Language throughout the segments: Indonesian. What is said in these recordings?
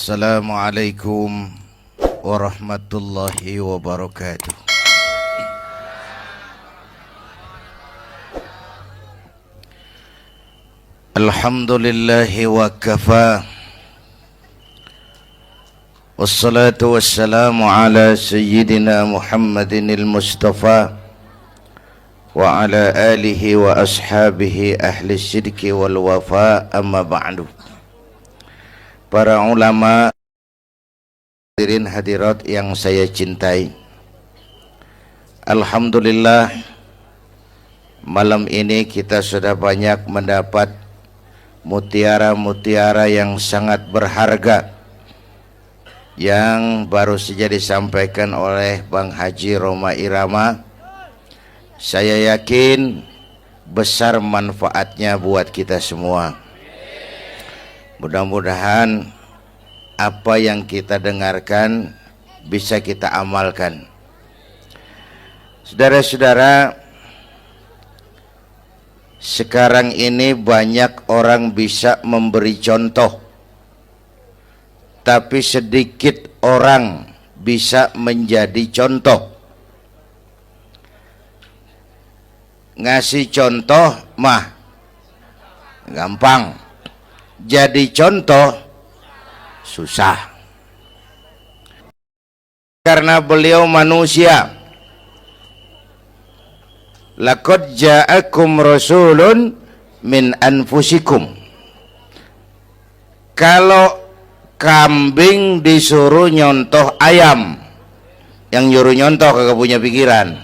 Assalamualaikum warahmatullahi wabarakatuh. Alhamdulillahi wa kafa. Wassalatu wassalamu ala sayyidina Muhammadinil Mustafa wa ala alihi wa ashabihi ahli sidqi wal wafa, amma ba'du. Para ulama, hadirin hadirat yang saya cintai, alhamdulillah malam ini kita sudah banyak mendapat mutiara-mutiara yang sangat berharga yang baru saja disampaikan oleh Bang Haji Roma Irama. Saya yakin besar manfaatnya buat kita semua. Mudah-mudahan apa yang kita dengarkan bisa kita amalkan. Saudara-saudara, sekarang ini banyak orang bisa memberi contoh, tapi sedikit orang bisa menjadi contoh. Ngasih contoh mah gampang, jadi contoh susah. Karena beliau manusia. Laqad ja'akum rasulun min anfusikum. Kalau kambing disuruh nyontoh ayam, yang nyuruh nyontoh kagak punya pikiran.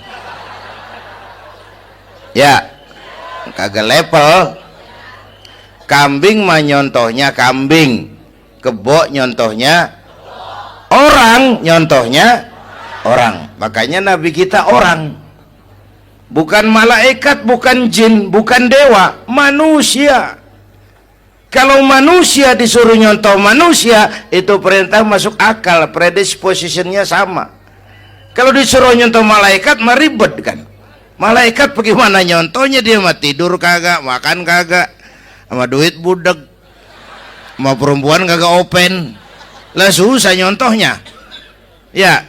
Ya, kagak level. Kambing mah nyontohnya kambing, kebo nyontohnya orang, nyontohnya orang. Makanya Nabi kita orang, bukan malaikat, bukan jin, bukan dewa, manusia. Kalau manusia disuruh nyontoh manusia, itu perintah masuk akal, predispositionnya sama. Kalau disuruh nyontoh malaikat mah ribet kan. Malaikat bagaimana nyontohnya, dia mah tidur kagak, makan kagak, sama duit budeg, sama perempuan kagak open, lah susah nyontohnya. Ya,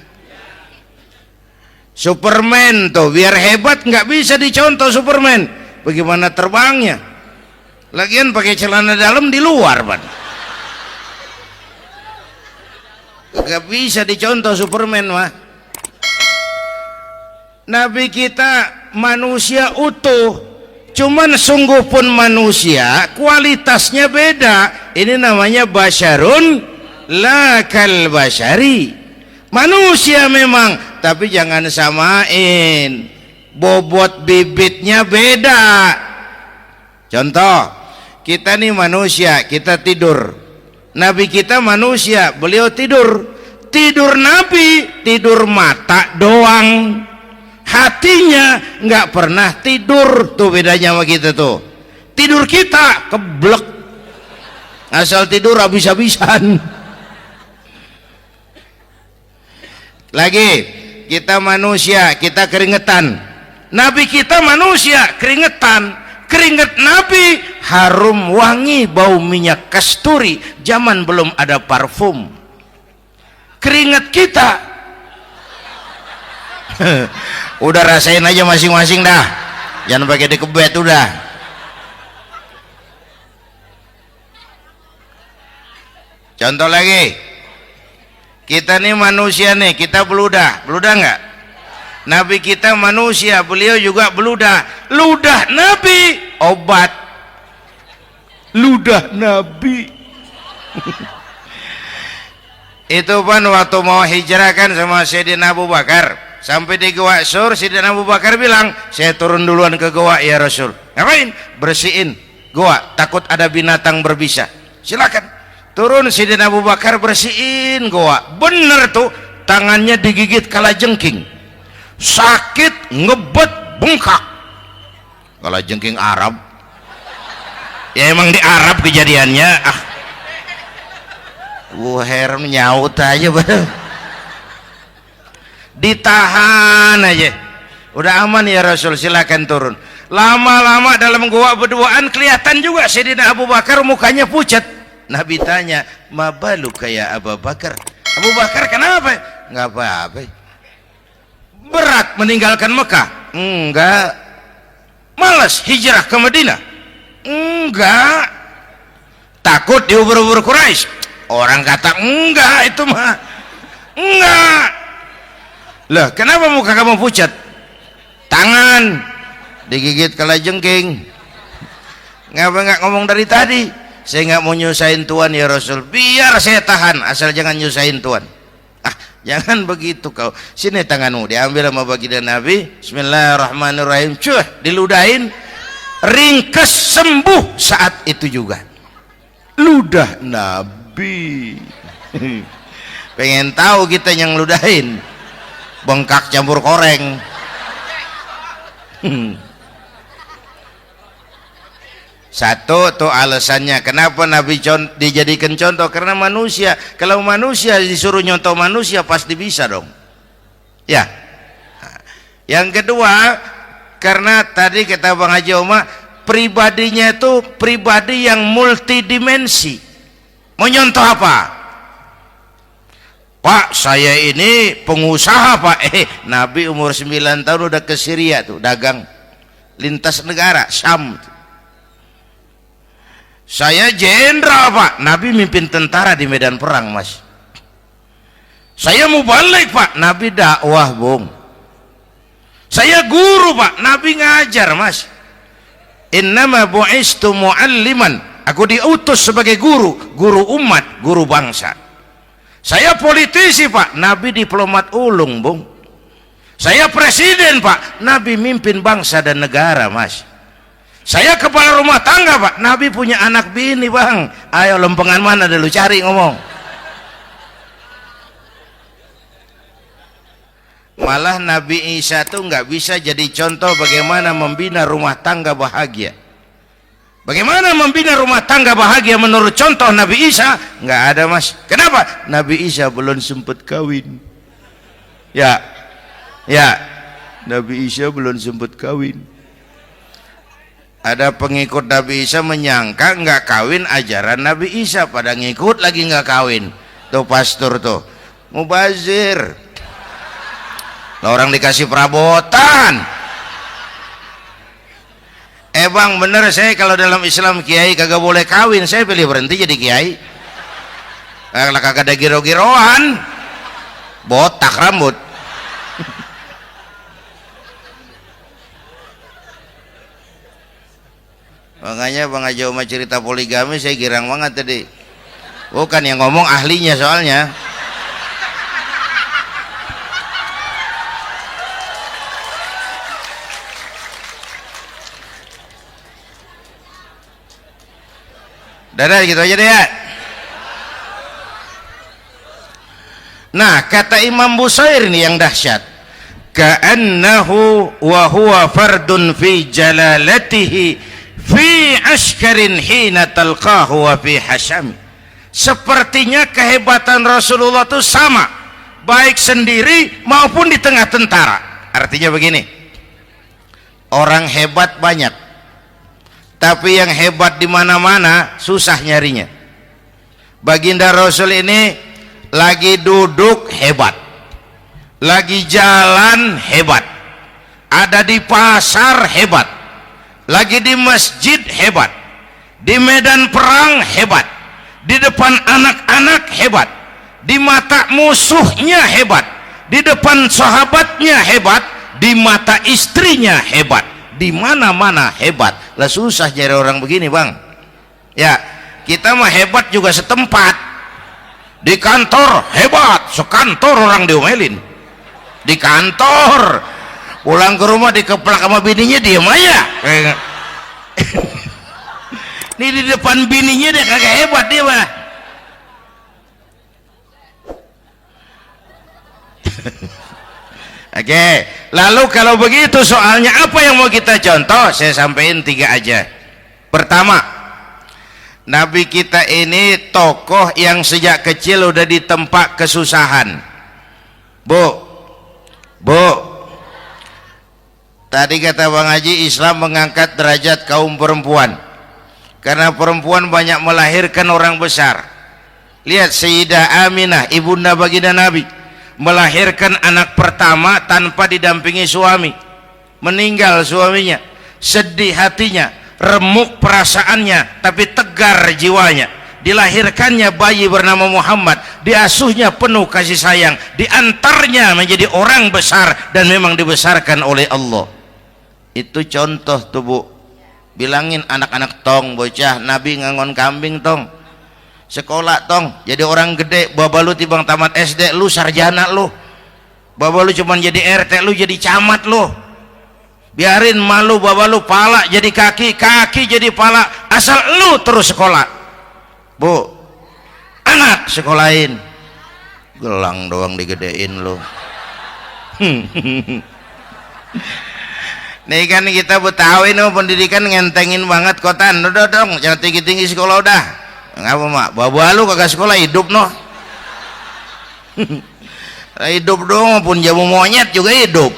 Superman tuh biar hebat nggak bisa dicontoh Superman, bagaimana terbangnya, lagian pakai celana dalam di luar ban, nggak bisa dicontoh Superman mah. Nabi kita manusia utuh, cuman sungguh pun manusia, kualitasnya beda. Ini namanya basyarun la kal basyari. Manusia memang, tapi jangan samain, bobot bibitnya beda. Contoh, kita nih manusia, kita tidur. Nabi kita manusia, beliau tidur. Tidur Nabi, tidur mata doang, hatinya nggak pernah tidur. Tuh bedanya sama kita tuh. Tidur kita keblek, asal tidur habis-habisan. Lagi kita manusia, kita keringetan. Nabi kita manusia, keringetan. Keringet Nabi harum wangi, bau minyak kasturi, zaman belum ada parfum. Keringet kita udah rasain aja masing-masing dah, jangan pakai dikebet udah. Contoh lagi, kita nih manusia nih, kita beludah nggak? Nabi kita manusia, beliau juga beludah. Ludah Nabi obat, ludah Nabi. Itu kan waktu mau hijrah kan sama Sayyidina Abu Bakar, sampai di Gua Sur, Sayyidina Abu Bakar bilang, saya turun duluan ke gua ya Rasul. Ngapain? Bersihin gua, takut ada binatang berbisa. Silakan turun. Sayyidina Abu Bakar bersihin gua, bener tuh, tangannya digigit kalajengking, sakit, ngebet, bengkak. Kalajengking Arab ya, emang di Arab kejadiannya. Gua heran, nyaut aja bener. Ditahan aja, udah aman ya Rasul, silakan turun. Lama-lama dalam gua berduaan kelihatan juga Sayyidina Abu Bakar mukanya pucat. Nabi tanya, mabaluka ya Abu Bakar? Abu Bakar kenapa? Enggak apa-apa. Berat meninggalkan Mekah? Enggak. Malas hijrah ke Madinah? Enggak. Takut diubur-ubur Quraisy? Orang kata enggak, itu mah enggak. Lah kenapa muka kamu pucat? Tangan digigit kalajengking. Ngapa enggak ngomong dari tadi? Saya enggak mau nyusahin Tuhan ya Rasul. Biar saya tahan, asal jangan nyusahin Tuhan. Ah, jangan begitu kau. Sini tanganmu, diambil sama baginda Nabi. Bismillahirrahmanirrahim. Cuh, diludahin. Ringkes, sembuh saat itu juga. Ludah Nabi. Pengen tahu kita yang ludahin. Bengkak campur koreng. Satu tuh alasannya kenapa Nabi dijadikan contoh, karena manusia. Kalau manusia disuruh nyontoh manusia pasti bisa dong ya. Yang kedua, karena tadi kata Bang Haji Oma, pribadinya itu pribadi yang multidimensi. Mau nyontoh apa? Pak, saya ini pengusaha Pak. Nabi umur 9 tahun udah ke Syria tuh, dagang lintas negara, Syam. Saya jenderal Pak. Nabi mimpin tentara di medan perang Mas. Saya mau balik Pak. Nabi dakwah Bung. Saya guru Pak. Nabi ngajar Mas. Innama bu'istu mu'alliman. Aku diutus sebagai guru. Guru umat, guru bangsa. Saya politisi Pak. Nabi diplomat ulung Bung. Saya presiden Pak. Nabi mimpin bangsa dan negara Mas. Saya kepala rumah tangga Pak. Nabi punya anak bini Bang. Ayo lempengan mana dulu cari ngomong. Malah Nabi Isa tuh nggak bisa jadi contoh bagaimana membina rumah tangga bahagia. Bagaimana membina rumah tangga bahagia menurut contoh Nabi Isa? Nggak ada Mas. Kenapa? Nabi Isa belum sempat kawin. Ya, Nabi Isa belum sempat kawin. Ada pengikut Nabi Isa menyangka nggak kawin ajaran Nabi Isa, pada ngikut lagi nggak kawin. Tuh pastor tuh mubazir. Orang dikasih perabotan. Bang bener, saya kalau dalam Islam kiai kagak boleh kawin, saya pilih berhenti jadi kiai. Kalau kagak ada giro-giroan, botak rambut. Makanya Bang Haji Oma cerita poligami saya girang banget tadi. Bukan yang ngomong ahlinya soalnya. Dadah gitu aja deh ya. Nah kata Imam Busair ini yang dahsyat. Ka'annahu wa huwa fardun fi jalalatihi fi ashkarin hina talqahu wa fi hasham. Sepertinya kehebatan Rasulullah itu sama, baik sendiri maupun di tengah tentara. Artinya begini, orang hebat banyak, tapi yang hebat di mana-mana susah nyarinya. Baginda Rasul ini lagi duduk hebat, lagi jalan hebat, ada di pasar hebat, lagi di masjid hebat, di medan perang hebat, di depan anak-anak hebat, di mata musuhnya hebat, di depan sahabatnya hebat, di mata istrinya hebat, di mana-mana hebat. Lah susah jadi orang begini Bang ya. Kita mah hebat juga setempat. Di kantor hebat, sekantor orang diomelin di kantor. Pulang ke rumah dikeplak sama bininya diem aja. Ini di depan bininya dia kagak hebat dia mah. Oke, lalu kalau begitu soalnya apa yang mau kita contoh? Saya sampaikan 3 aja. Pertama, Nabi kita ini tokoh yang sejak kecil udah ditempa kesusahan. Bu, tadi kata Bang Haji, Islam mengangkat derajat kaum perempuan. karena perempuan banyak melahirkan orang besar. Lihat Sayyidah Aminah, ibunda baginda Nabi, melahirkan anak pertama tanpa didampingi suami. Meninggal suaminya, sedih hatinya, remuk perasaannya, tapi tegar jiwanya. Dilahirkannya bayi bernama Muhammad, diasuhnya penuh kasih sayang, diantarnya menjadi orang besar dan memang dibesarkan oleh Allah. Itu contoh tuh Bu. Bilangin anak-anak tong, bocah Nabi ngangon kambing tong, sekolah tong, jadi orang gede. Baba lu tibang tamat SD, lu sarjana lu. Baba lu cuman jadi RT, lu jadi camat lu. Biarin malu baba lu, pala jadi kaki, kaki jadi pala, asal lu terus sekolah. Bu, anak sekolahin, gelang doang digedein lu. Nih kan kita Betawi no, pendidikan ngentengin banget kotan. Udah dong, jangan tinggi-tinggi sekolah udah. Ngapa mak? Baba lu kagak sekolah hidup no. Hidup dong, pun jamu monyet juga hidup.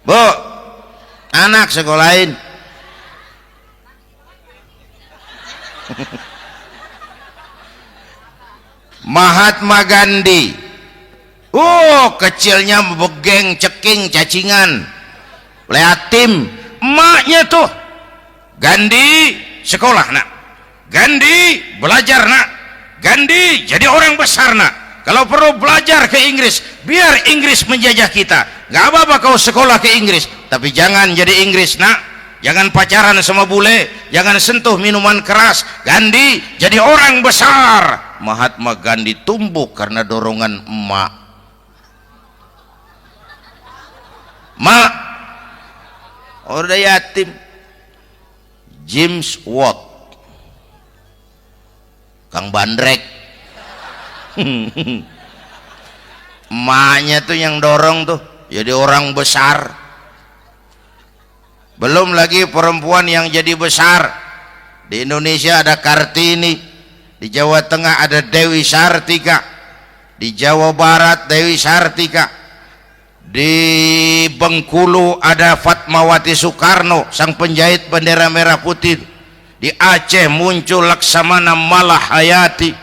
Bu, anak sekolahin. Mahatma Gandhi, kecilnya begeng, ceking, cacingan, leatim. Emaknya tuh, Gandhi sekolah nak, Gandhi belajar nak, Gandhi jadi orang besar nak. Kalau perlu belajar ke Inggris, biar Inggris menjajah kita. Gak apa-apa kau sekolah ke Inggris, tapi jangan jadi Inggris nak. Jangan pacaran sama bule, jangan sentuh minuman keras. Gandhi jadi orang besar. Mahatma Gandhi tumbuh karena dorongan emak. Mak, udah yatim. James Watt, Kang Bandrek. Emaknya tuh yang dorong tuh jadi orang besar. Belum lagi perempuan yang jadi besar. Di Indonesia ada Kartini, di Jawa Tengah ada Dewi Sartika, di Jawa Barat Dewi Sartika, di Bengkulu ada Fatmawati Soekarno, sang penjahit bendera merah putih. Di Aceh muncul Laksamana Malahayati,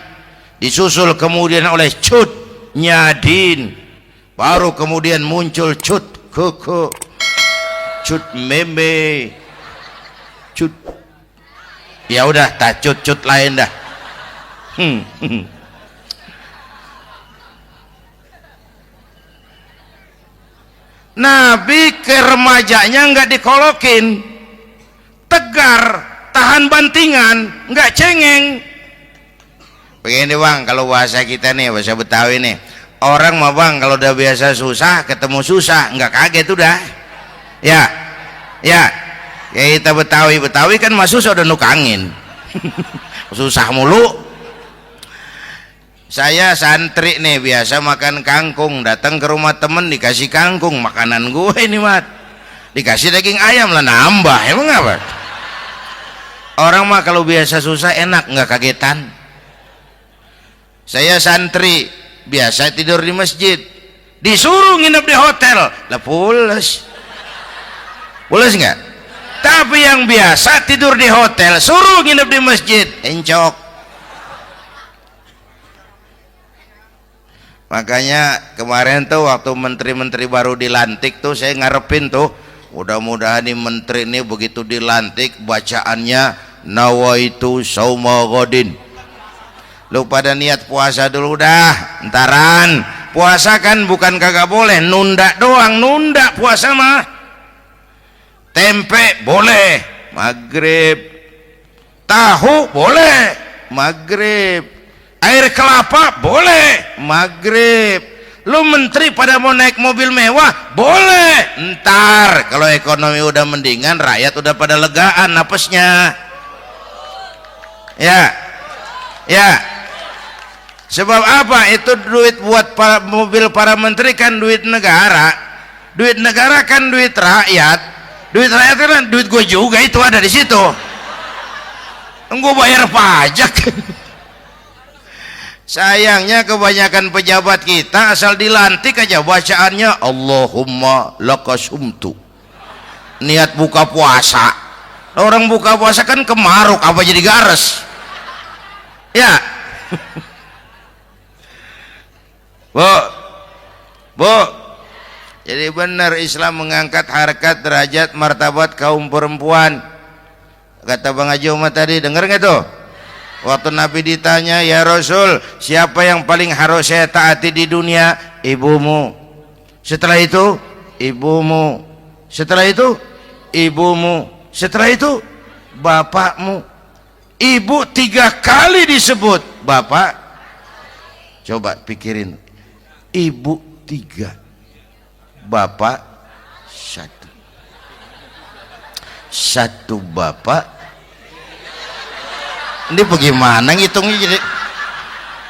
disusul kemudian oleh Cut Nyadin, baru kemudian muncul Cut Keke, Cut Meme, Cut, ya udah tak cut lain dah. Nabi ke remajanya nggak dikolokin, tegar, tahan bantingan, nggak cengeng. Begini bang, kalau bahasa kita nih, bahasa Betawi nih, orang mah bang kalau udah biasa susah ketemu susah nggak kaget udah. Ya kita Betawi kan masuk udah nukangin. Susah mulu. Saya santri nih biasa makan kangkung, datang ke rumah temen dikasih kangkung, makanan gue ini mat, dikasih daging ayam lah nambah, emang apa? Orang mah kalau biasa susah enak nggak kagetan. Saya santri biasa tidur di masjid, disuruh nginep di hotel lah pules nggak? Tapi yang biasa tidur di hotel suruh nginep di masjid encok. Makanya kemarin tuh waktu menteri-menteri baru dilantik tuh saya ngarepin tuh, mudah-mudahan nih menteri ini begitu dilantik bacaannya nawaitu sauma godin. Lu pada niat puasa dulu dah, entaran. Puasa kan bukan kagak boleh, nunda doang, nunda puasa mah. Tempe boleh maghrib, tahu boleh maghrib, air kelapa boleh maghrib. Lu menteri pada mau naik mobil mewah boleh, ntar kalau ekonomi udah mendingan, rakyat udah pada legaan napasnya. Ya sebab apa? Itu duit buat mobil para menteri kan duit negara kan duit rakyat. Duit rakyat kan duit gue juga, itu ada di situ. Gue bayar pajak. Sayangnya kebanyakan pejabat kita asal dilantik aja bacaannya Allahumma lakasumtu, niat buka puasa. Orang buka puasa kan kemaruk, apa jadi gares? Ya. Bu, bu, jadi benar Islam mengangkat harkat, derajat, martabat kaum perempuan. Kata Bang Haji Umar tadi, dengar nggak tuh? Waktu Nabi ditanya, ya Rasul, siapa yang paling harus saya taati di dunia? Ibumu. Setelah itu, ibumu. Setelah itu, ibumu. Setelah itu, bapakmu. Ibu 3 kali disebut, bapak. Coba pikirin, ibu 3, bapak 1. 1 bapak. Ini bagaimana ngitungnya,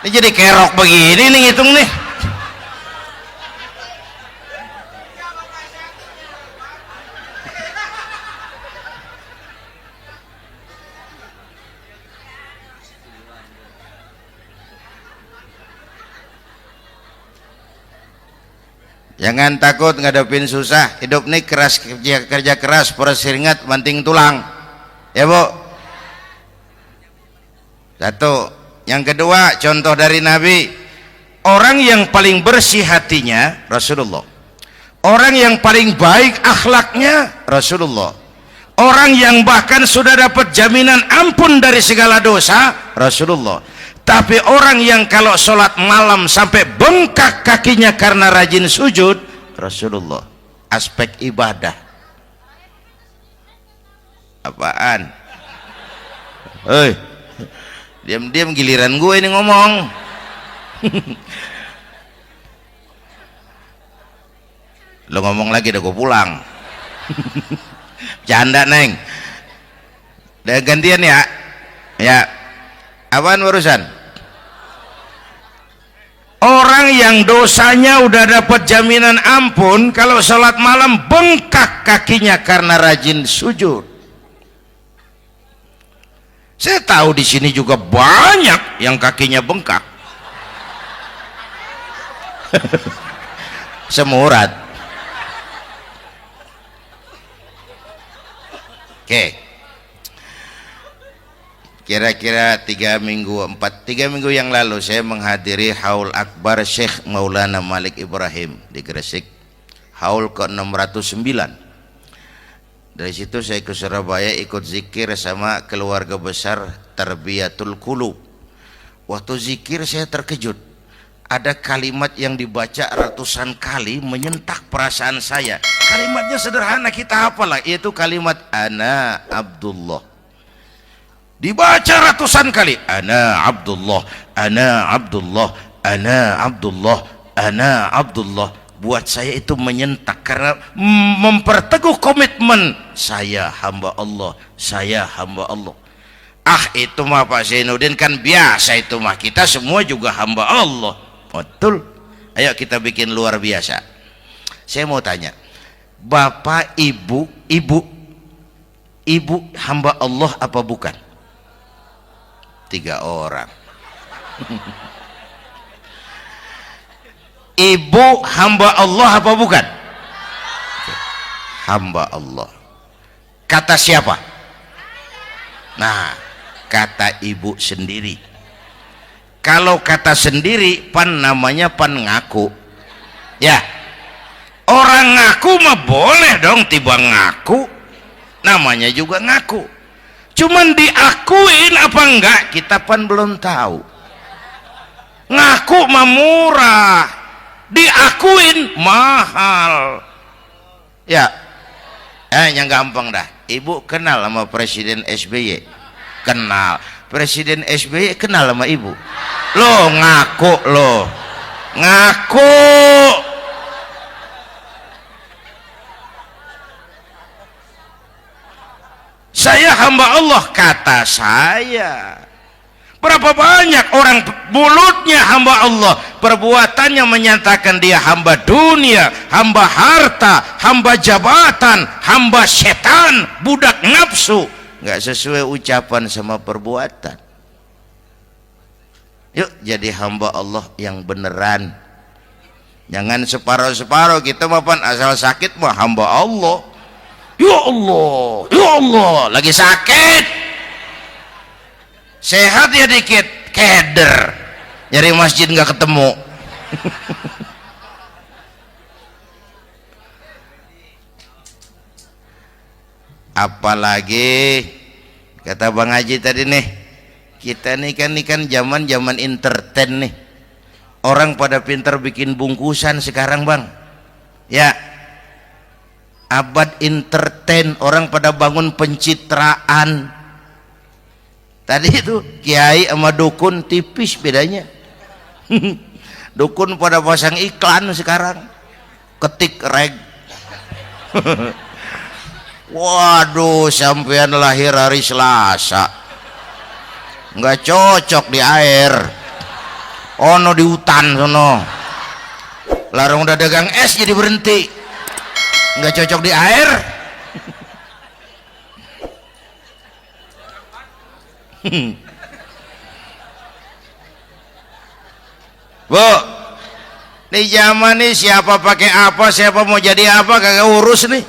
jadi kerok begini nih ngitung nih. Jangan takut ngadepin susah. Hidup nih keras, kerja keras, peras keringat, banting tulang. Ya bu. Satu. Yang kedua, contoh dari Nabi, orang yang paling bersih hatinya Rasulullah. Orang yang paling baik akhlaknya Rasulullah. Orang yang bahkan sudah dapat jaminan ampun dari segala dosa Rasulullah. Tapi orang yang kalau sholat malam sampai bengkak kakinya karena rajin sujud Rasulullah. Aspek ibadah. Apaan? Hei, diam-diam giliran gue ini ngomong. Lo ngomong lagi udah gue pulang. Canda neng. Udah gantian ya. Ya. Apaan urusan? Orang yang dosanya udah dapat jaminan ampun, kalau sholat malam bengkak kakinya karena rajin sujud. Saya tahu di sini juga banyak yang kakinya bengkak. Semurat. Oke. Kira-kira 3 minggu yang lalu saya menghadiri haul akbar Syekh Maulana Malik Ibrahim di Gresik, haul ke-609. Dari situ saya ke Surabaya ikut zikir sama keluarga besar Tarbiyatul Qulub. Waktu zikir saya terkejut, ada kalimat yang dibaca ratusan kali menyentak perasaan saya. Kalimatnya sederhana, kita hafalah, yaitu kalimat ana Abdullah. Dibaca ratusan kali, ana Abdullah, ana Abdullah, ana Abdullah, ana Abdullah. Buat saya itu menyentak karena memperteguh komitmen, saya hamba Allah, saya hamba Allah. Ah, itu mah Pak Zainuddin kan biasa, itu mah kita semua juga hamba Allah. Betul. Ayo kita bikin luar biasa. Saya mau tanya, Bapak, Ibu hamba Allah apa bukan? 3 orang. Ibu hamba Allah apa bukan? Hamba Allah. Kata siapa? Nah, kata ibu sendiri. Kalau kata sendiri, pan namanya pan ngaku. Ya, orang ngaku mah boleh dong, tiba ngaku, namanya juga ngaku. Cuman diakuin apa enggak, kita pan belum tahu. Ngaku mah murah, diakuin mahal. Ya, yang gampang dah. Ibu kenal sama Presiden SBY? Kenal. Presiden SBY kenal sama ibu? Lo ngaku, lo ngaku. Saya hamba Allah, kata saya. Berapa banyak orang mulutnya hamba Allah, perbuatannya menyatakan dia hamba dunia, hamba harta, hamba jabatan, hamba setan, budak nafsu. Nggak sesuai ucapan sama perbuatan. Yuk jadi hamba Allah yang beneran. Jangan separuh-separuh, kita mapan asal sakit mah hamba Allah. Ya Allah, lagi sakit, sehat ya dikit, keder, nyari masjid nggak ketemu. Apalagi kata Bang Haji tadi nih, kita nih kan zaman entertain nih, orang pada pinter bikin bungkusan sekarang Bang, ya abad entertain, orang pada bangun pencitraan. Tadi itu kiai sama dukun tipis bedanya. Dukun pada pasang iklan sekarang, ketik reg. Waduh, sampean lahir hari Selasa, nggak cocok di air, ono di hutan sono, larang udah dagang es jadi berhenti, nggak cocok di air. Bu, di zaman nih siapa pakai apa, siapa mau jadi apa kagak urus nih.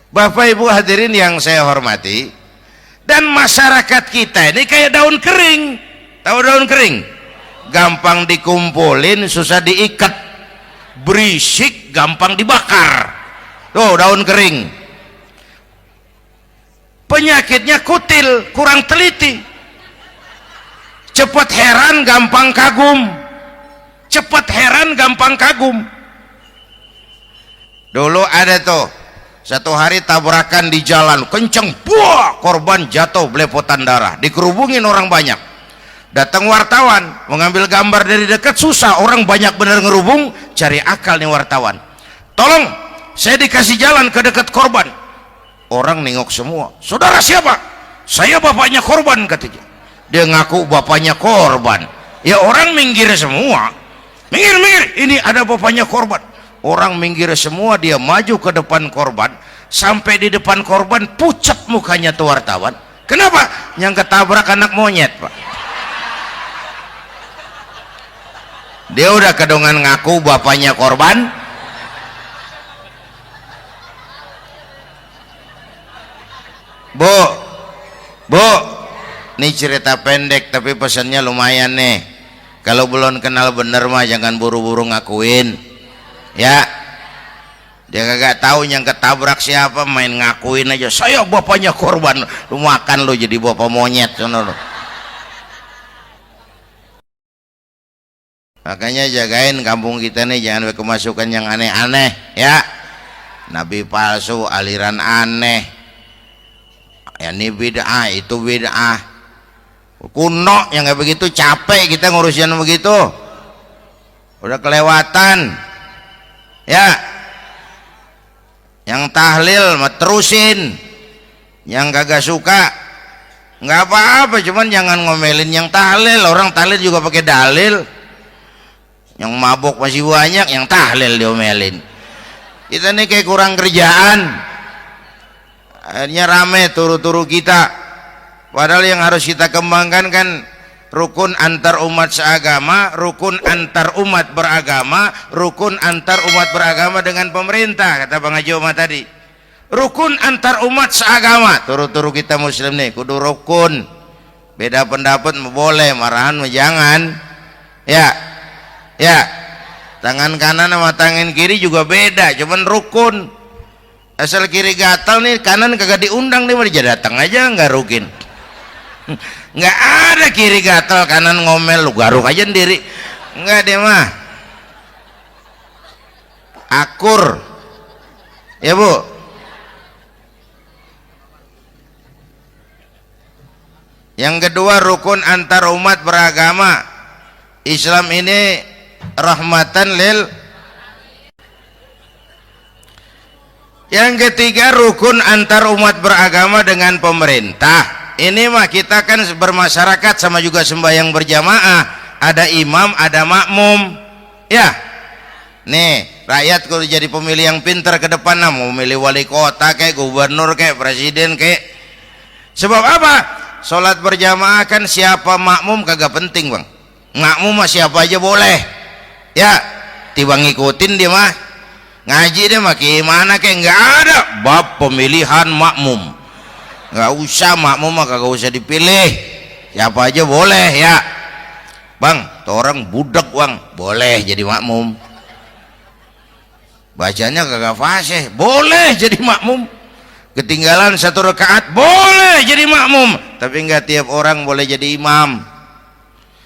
Bapak Ibu hadirin yang saya hormati, dan masyarakat kita ini kayak daun kering. Tahu daun kering? Gampang dikumpulin, susah diikat, berisik, gampang dibakar. Tuh daun kering. Penyakitnya kutil, kurang teliti, cepat heran, gampang kagum. Cepat heran, gampang kagum. Dulu ada tuh satu hari tabrakan di jalan kenceng, buah, korban jatuh belepotan darah, dikerubungin orang banyak. Datang wartawan mengambil gambar dari dekat, susah, orang banyak bener ngerubung. Cari akal nih wartawan, tolong saya dikasih jalan ke dekat korban. Orang nengok semua, saudara siapa? Saya bapaknya korban, katanya. Dia ngaku bapaknya korban. Ya orang minggir semua, minggir, ini ada bapaknya korban. Orang minggir semua, dia maju ke depan korban. Sampai di depan korban, pucat mukanya tuh wartawan. Kenapa? Yang ketabrak anak monyet, Pak. Dia udah kedongan ngaku bapaknya korban. Bu, ini cerita pendek tapi pesannya lumayan nih. Kalau belum kenal bener mah jangan buru-buru ngakuin, ya. Dia kagak tahu yang ketabrak siapa, main ngakuin aja, saya bapaknya korban. Lu makan lu jadi bapak monyet, sono lu. Makanya jagain kampung kita nih, jangan kemasukan yang aneh-aneh, ya. Nabi palsu, aliran aneh, ya ini bid'ah, itu bid'ah kuno, yang kayak begitu. Capek kita ngurusin begitu, udah kelewatan, ya. Yang tahlil mah terusin, yang kagak suka nggak apa-apa, cuman jangan ngomelin yang tahlil. Orang tahlil juga pakai dalil. Yang mabok masih banyak, yang tahlil diomelin. Kita nih kayak kurang kerjaan, akhirnya rame turu-turu kita. Padahal yang harus kita kembangkan kan rukun antar umat seagama, rukun antar umat beragama, rukun antar umat beragama dengan pemerintah, kata Bang Haji Omar tadi. Rukun antar umat seagama, turu-turu kita muslim nih kudu rukun. Beda pendapat boleh, marahan jangan, ya, ya. Tangan kanan sama tangan kiri juga beda, cuman rukun. Asal kiri gatal nih, kanan kagak diundang nih, dia datang aja nggak rukin. Nggak ada kiri gatal kanan ngomel, lu garuk aja sendiri. Nggak, dia mah akur, ya Bu. Yang kedua, rukun antar umat beragama. Islam ini rahmatan lil. Yang ketiga, rukun antar umat beragama dengan pemerintah. Ini mah kita kan bermasyarakat sama juga sembahyang berjamaah, ada imam, ada makmum, ya. Nih rakyat kalau jadi pemilih yang pintar ke depan, nah, mau milih wali kota kayak gubernur kayak presiden kayak. Sebab apa? Sholat berjamaah kan siapa makmum kagak penting, Bang. Makmum mah siapa aja boleh, ya. Tiba ngikutin dia mah, ngaji deh mah gimana kayak nggak ada bab pemilihan makmum, nggak usah makmum mah kagak usah dipilih, siapa aja boleh ya bang, tuh orang budak bang boleh jadi makmum, bacanya kagak fasih boleh jadi makmum, ketinggalan satu rakaat boleh jadi makmum, tapi nggak tiap orang boleh jadi imam.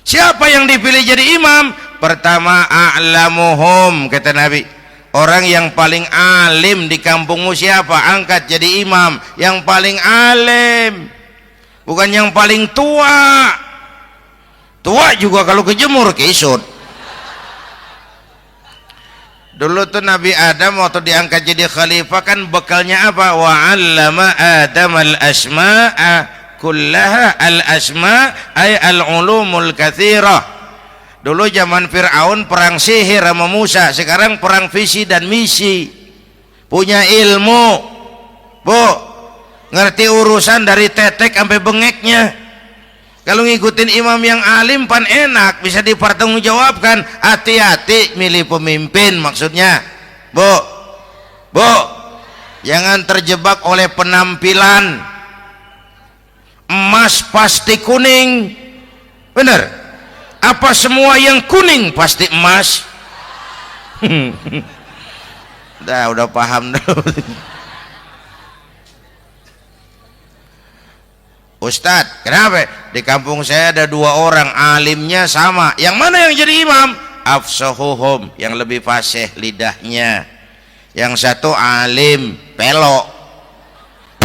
Siapa yang dipilih jadi imam? Pertama a'lamuhum, kata Nabi, orang yang paling alim di kampungmu siapa? Angkat jadi imam. Yang paling alim, bukan yang paling tua. Tua juga kalau kejemur kisut. Dulu tuh Nabi Adam waktu diangkat jadi khalifah kan bekalnya apa? Wa 'allama Adam al-asma'a kullaha, al-asma' ay al-ulumul katsirah. Dulu zaman Fir'aun perang sihir sama Musa, sekarang perang visi dan misi. Punya ilmu, bu, ngerti urusan dari tetek sampai bengeknya. Kalau ngikutin imam yang alim pan enak, bisa dipertanggungjawabkan. Hati-hati milih pemimpin maksudnya, bu, jangan terjebak oleh penampilan. Emas pasti kuning, bener? Apa semua yang kuning pasti emas? Udah paham dulu. Ustadz, kenapa? Di kampung saya ada 2 orang alimnya sama. Yang mana yang jadi imam? Afsahuhum, yang lebih fasih lidahnya. Yang satu alim pelok,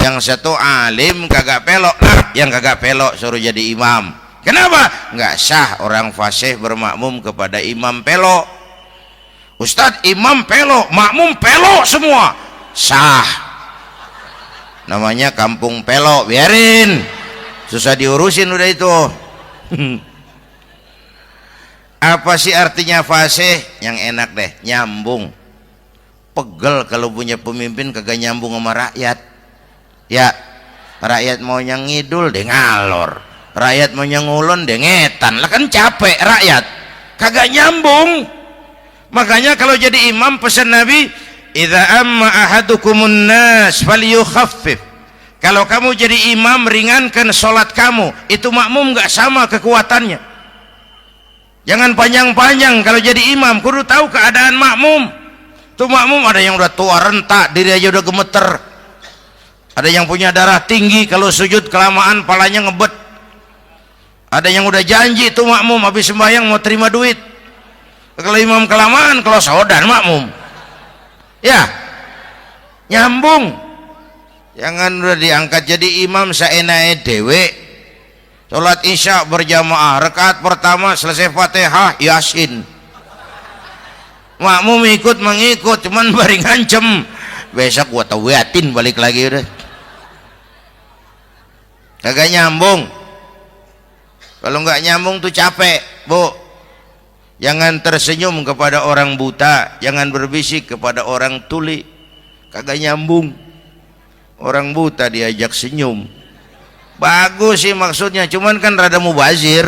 yang satu alim kagak pelok. Nah, yang kagak pelok suruh jadi imam. Kenapa? Nggak sah orang fasih bermakmum kepada imam pelok. Ustadz, imam pelok, makmum pelok semua. Sah. Namanya kampung pelok, biarin. Susah diurusin udah itu. Apa sih artinya fasih? Yang enak deh, nyambung. Pegel kalau punya pemimpin kagak nyambung sama rakyat. Ya, rakyat mau yang ngidul deh ngalor, rakyat mau yang ngulon deh ngetan, lah kan capek rakyat, kagak nyambung. Makanya kalau jadi imam pesan Nabi, idza amma ahadukumun nas falyukhaffif. Kalau kamu jadi imam, ringankan sholat kamu. Itu makmum nggak sama kekuatannya. Jangan panjang-panjang kalau jadi imam, kudu tahu keadaan makmum. Tuh makmum ada yang udah tua rentak, diri aja udah gemeter. Ada yang punya darah tinggi, kalau sujud kelamaan palanya ngebet. Ada yang udah janji tuh makmum habis sembahyang mau terima duit. Kalau imam kelamaan, kalau saudan makmum. Ya, nyambung. Jangan udah diangkat jadi imam saenake dhewe. Salat Isya berjamaah, rakaat pertama selesai Fatihah Yasin. Makmum ikut mengikut, cuman bari ngancem. Besok gua tawiatin balik lagi udah. Kagak nyambung. Kalau nggak nyambung tuh capek, bu. Jangan tersenyum kepada orang buta, jangan berbisik kepada orang tuli. Kagak nyambung. Orang buta diajak senyum, bagus sih maksudnya, cuman kan rada mubazir.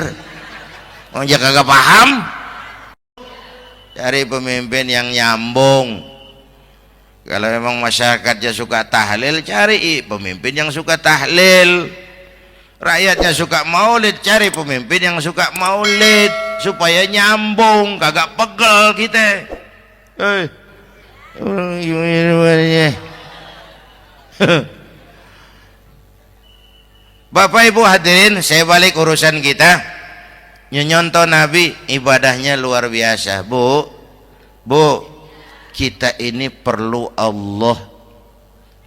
Orang kagak paham. Cari pemimpin yang nyambung. Kalau memang masyarakatnya suka tahlil, cari pemimpin yang suka tahlil. Rakyatnya suka maulid, cari pemimpin yang suka maulid supaya nyambung, kagak pegel kita. Bapak Ibu hadirin, saya balik urusan kita. Nyontoh Nabi ibadahnya luar biasa. Bu, kita ini perlu Allah.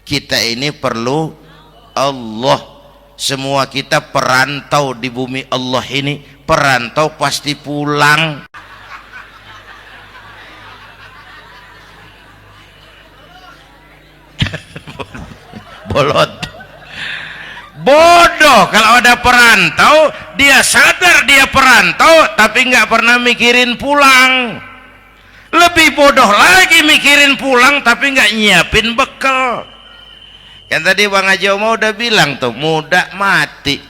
Kita ini perlu Allah. Semua kita perantau di bumi Allah ini. Perantau pasti pulang. Bolot. Bodoh kalau ada perantau, dia sadar dia perantau tapi nggak pernah mikirin pulang. Lebih bodoh lagi mikirin pulang tapi nggak nyiapin bekal. Kan tadi Bang Haji Omah udah bilang tuh, muda mati.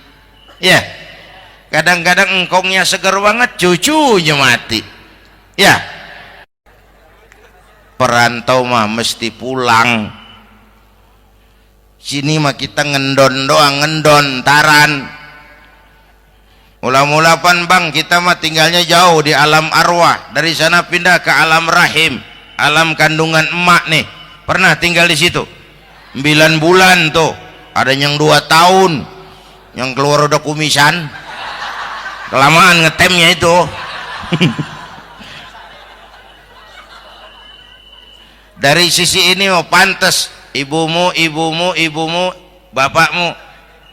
Ya, kadang-kadang engkongnya seger banget, cucunya mati. Ya, perantau mah mesti pulang. Sini mah kita ngendon doang, ngendon taran. Mula-mula pan bang, kita mah tinggalnya jauh di alam arwah, dari sana pindah ke alam rahim, alam kandungan emak nih. Pernah tinggal di situ 9 bulan tuh, ada yang 2 tahun, yang keluar udah kumisan, kelamaan ngetemnya itu. Dari sisi ini mau pantas ibumu, bapakmu,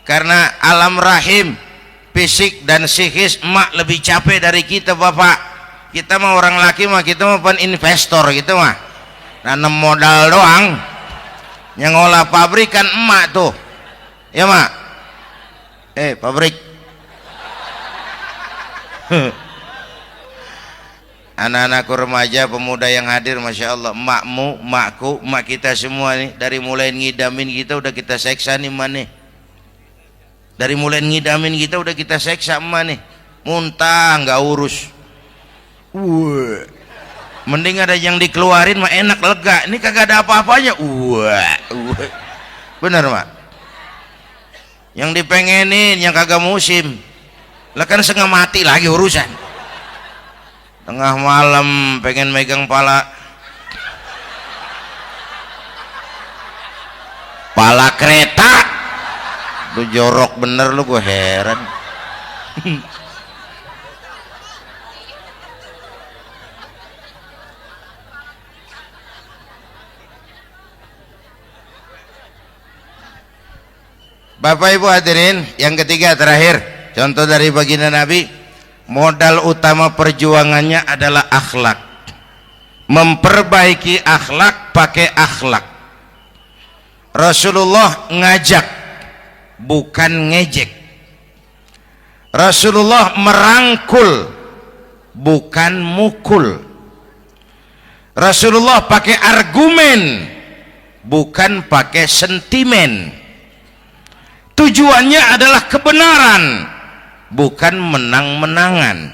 karena alam rahim fisik dan psikis emak lebih capek dari kita bapak. Kita mah orang laki mah, kita mah pan investor gitu mah, nanam modal doang. Yang ngolah pabrik kan emak tuh, ya mak. Pabrik. Anak-anakku remaja, pemuda yang hadir, masya Allah, emakmu, emakku, emak kita semua nih, dari mulai ngidamin kita udah kita seksa nih mana. Dari mulai ngidamin kita udah kita seksa emak nih, muntah nggak urus. Mending ada yang dikeluarin mah enak, lega. Ini kagak ada apa-apanya. Bener mak. Yang dipengenin yang kagak musim, lah kan setengah mati lagi urusan. Tengah malam pengen megang pala kereta. Lu jorok bener lu, gue heran. Bapak Ibu hadirin, yang ketiga terakhir, contoh dari baginda Nabi, modal utama perjuangannya adalah akhlak. Memperbaiki akhlak, pakai akhlak. Rasulullah ngajak, bukan ngejek. Rasulullah merangkul, bukan mukul. Rasulullah pakai argumen, bukan pakai sentimen. Tujuannya adalah kebenaran, bukan menang-menangan.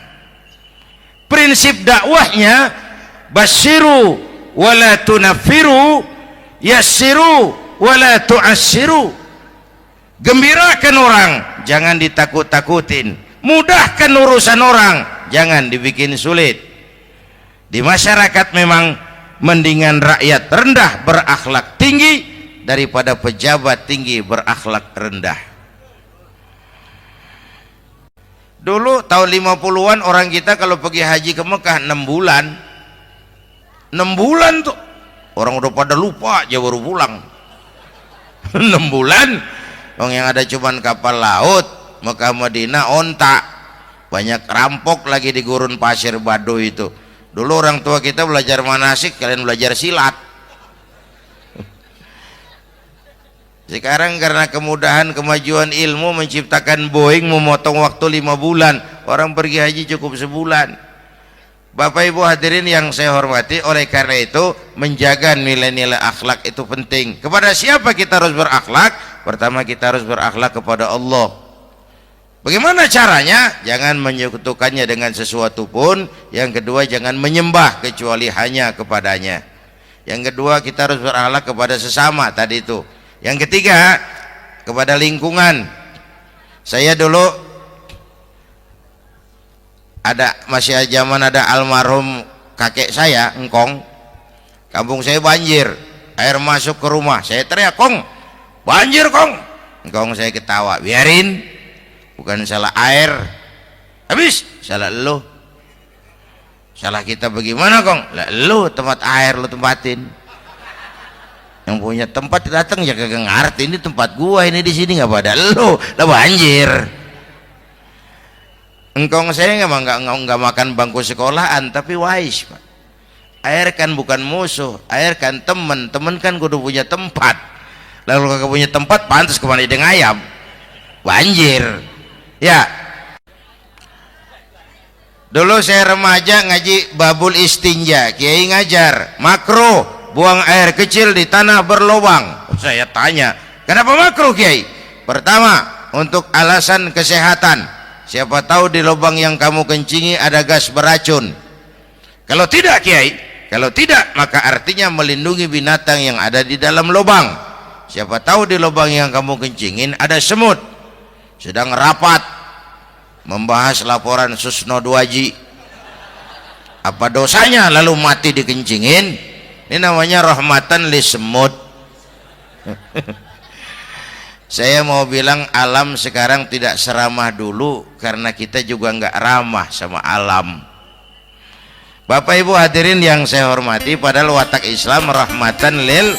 Prinsip dakwahnya basyiru wala tunafiru, yassiru wala tu'assiru. Gembirakan orang, jangan ditakut-takutin. Mudahkan urusan orang, jangan dibikin sulit. Di masyarakat memang mendingan rakyat rendah berakhlak tinggi daripada pejabat tinggi berakhlak rendah. Dulu tahun 50-an orang kita kalau pergi haji ke Mekah 6 bulan. 6 bulan tuh orang udah pada lupa aja baru pulang. 6 bulan. Yang ada cuman kapal laut, Mekah Madinah onta, banyak rampok lagi di gurun pasir Baduy itu. Dulu orang tua kita belajar manasik, kalian belajar silat. Sekarang karena kemudahan kemajuan ilmu menciptakan Boeing memotong waktu 5 bulan, orang pergi haji cukup sebulan. Bapak Ibu hadirin yang saya hormati, oleh karena itu menjaga nilai-nilai akhlak itu penting. Kepada siapa kita harus berakhlak? Pertama, kita harus berakhlak kepada Allah. Bagaimana caranya? Jangan menyekutukannya dengan sesuatu pun. Yang kedua, jangan menyembah kecuali hanya kepadanya. Yang kedua, kita harus berakhlak kepada sesama tadi itu. Yang ketiga, kepada lingkungan. Saya dulu masih zaman ada almarhum kakek saya, engkong. Kampung saya banjir, air masuk ke rumah. Saya teriak, "Kong, banjir Kong!" Engkong saya ketawa, "Biarin, bukan salah air." "Habis salah lo." "Salah kita bagaimana Kong?" "Lah lo tempat air lo tempatin. Yang punya tempat datang ya kagak ngerti, ini tempat gua, ini di sini nggak pada lo, lah banjir." Engkong saya nggak makan bangku sekolahan, tapi wise Pak. Air kan bukan musuh, air kan teman, teman kan kudu punya tempat. Lalu kagak punya tempat, pantas kemana ide ngayap, banjir. Ya, dulu saya remaja ngaji babul istinja, kiai ngajar makruh buang air kecil di tanah berlubang. Saya tanya, kenapa makruh kiai? Pertama, untuk alasan kesehatan. Siapa tahu di lubang yang kamu kencingi ada gas beracun. Kalau tidak kiai, Kalau tidak, maka artinya melindungi binatang yang ada di dalam lubang. Siapa tahu di lubang yang kamu kencingin ada semut sedang rapat membahas laporan Susno Duaji. Apa dosanya lalu mati dikencingin? Ini namanya rahmatan li semut. Saya mau bilang alam sekarang tidak seramah dulu karena kita juga nggak ramah sama alam. Bapak Ibu hadirin yang saya hormati, padahal watak Islam rahmatan lil